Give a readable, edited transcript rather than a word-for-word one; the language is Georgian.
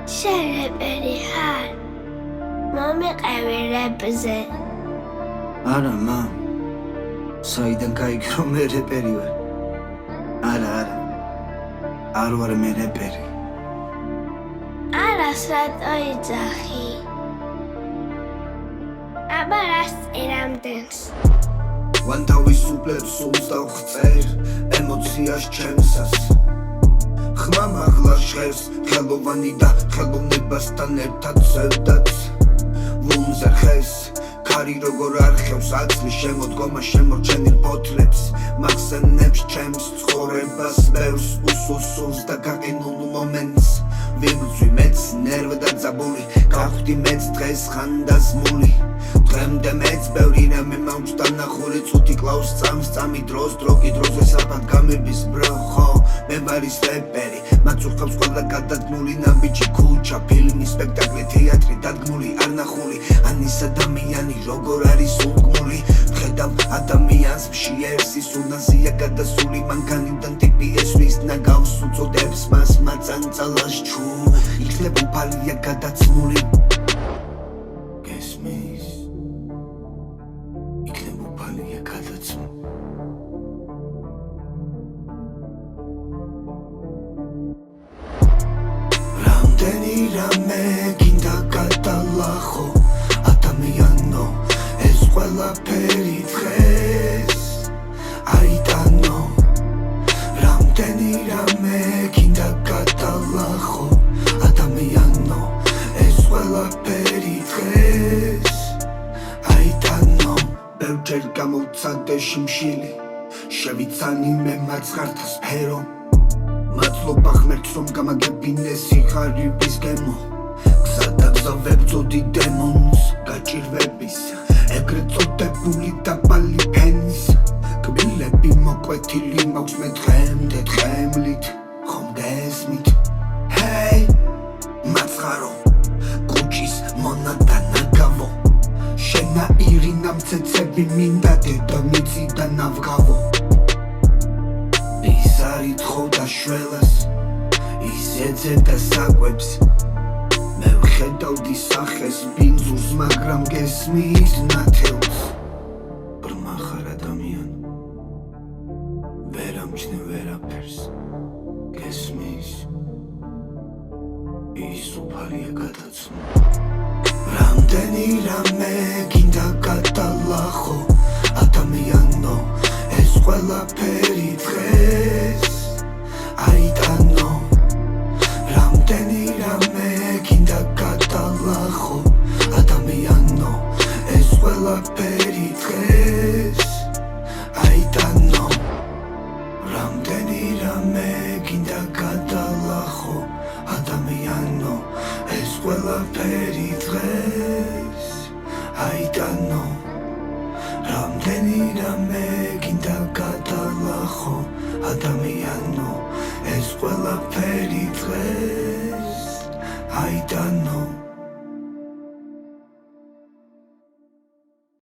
Şerefleri har. Mami qevirepze. Ara mam. Saydan kaygıro mereperi var. Ara. Arvar mereperi. Ara srat oidzakhi. Abaras eramdens. Ვანთავის უფლებს სულს დავხწერ ემოციას ჩემსას ხმა მაღლა ჟღერს ხელოვანი და ხელოვნებასთან ერთად ზევდაც ვუმზარ ხეს ქარი როგორ არხევს აცლის შემოდგომა შემორჩენილ ფოთლებს მახსენებს ჩემს ცხოვრებას ბევრს უსუსულს და გაყინულ მომენტს ვიბრძვი მეც ნერვ და ძაბული გავხდი მეც დღეს ხანდაზმული დღემდე მეც ბევრი რამე მაქვს დანახული წუთი კლავს წამი დროს დრო კი დროზე საფად გამების ბრო ხო მე ვარ ის რეპერი მათ უხავს ყველა გადადგმული ნაბიჯი ქუჩა ფილმი სპექტაკლი თეატრი დადგმული არ ნახული ანის ადამიანი როგორ არის უგმული ვხედავ ადამიანს მშიერს ის უნაზია გადასული მანქანიდან ტიპი ესვის ნაგავს უწოდებს მას მაწანწალას ჩუ იქნება უფალია გადაცმული გესმის იქნება უფალია გადაცმული რამდენი რამე გინდა გადალახო ადამიანო ეს ყველაფერი დღეს აიტანო რამდენი რამე გინდა გადალახო ადამიანო ეს ყველაფერი დღეს აიტანო ბევრჯერ გამოვცადე შიმშილი შევიცანი მე მაცხართა სფერო მადლობა ღმერთს რომ გამაგებინე სიხარულის გემო გზადაგზა ვებწოდი დემონს გაჭირვების ეგრეთ წოდებული დაბალი ფენის კბილები მოკვეთილი მაქვს მე დღემდე დღემლით ხომ გესმით ჰეი მაცხარო კუჩის მონადა ნაგავო შენაირი ნამცეცები მინდა დედამიწი და ნავგავო ის არითხო და შველას ის ეძებდა საკვებს მე ვხედავდი სახეს ბინძურს მაგრამ გესმის ნათელს ბრმა ხარ ადამიანი ვერ ამჩნევ ვერაფერს გესმის ის უფალია გადაცმული რამდენი რამე გინდა გადალახო ადამიანო ეს ყველაფერი დღეს აიტანო რამდენი რამე გინდა გადალახო ადამიანო ეს ყველაფერი დღეს აიტანო რამდენი რამე გინდა გადალახო ადამიანო ეს ყველაფერი დღეს აიტანო რამდენი რამე გინდა გადალახო ადამიანო ეს ყველაფერი დღეს აიტანო